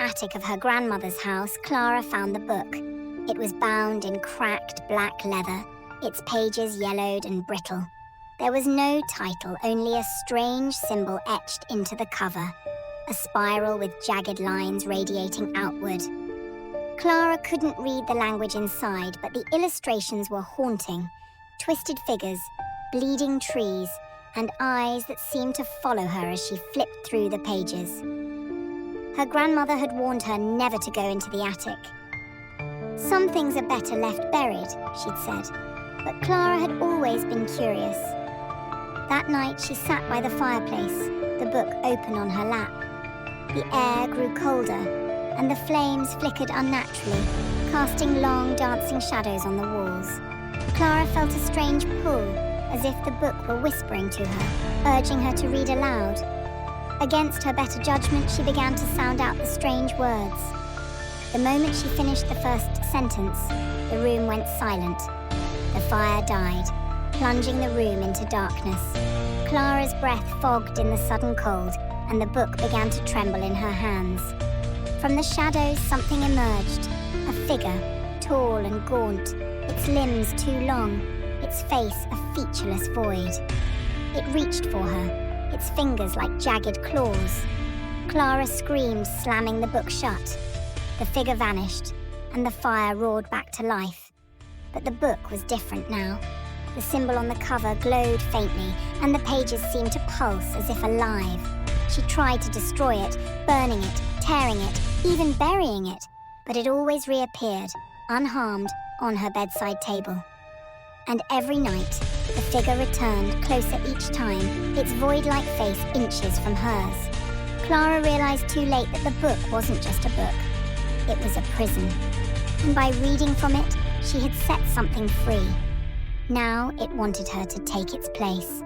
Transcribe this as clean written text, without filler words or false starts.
attic of her grandmother's house, Clara found the book. It was bound in cracked black leather, its pages yellowed and brittle. There was no title, only a strange symbol etched into the cover, a spiral with jagged lines radiating outward. Clara couldn't read the language inside, but the illustrations were haunting. Twisted figures, bleeding trees, and eyes that seemed to follow her as she flipped through the pages. Her grandmother had warned her never to go into the attic. Some things are better left buried, she'd said, but Clara had always been curious. That night she sat by the fireplace, the book open on her lap. The air grew colder, and the flames flickered unnaturally, casting long dancing shadows on the walls. Clara felt a strange pull, as if the book were whispering to her, urging her to read aloud. Against her better judgment, she began to sound out the strange words. The moment she finished the first sentence, the room went silent. The fire died, plunging the room into darkness. Clara's breath fogged in the sudden cold, and the book began to tremble in her hands. From the shadows, something emerged, a figure, tall and gaunt, its limbs too long, its face a featureless void. It reached for her, its fingers like jagged claws. Clara screamed, slamming the book shut. The figure vanished, and the fire roared back to life. But the book was different now. The symbol on the cover glowed faintly, and the pages seemed to pulse as if alive. She tried to destroy it, burning it, tearing it, even burying it, but it always reappeared, unharmed, on her bedside table. And every night, the figure returned, closer each time, its void-like face inches from hers. Clara realized too late that the book wasn't just a book. It was a prison. And by reading from it, she had set something free. Now it wanted her to take its place.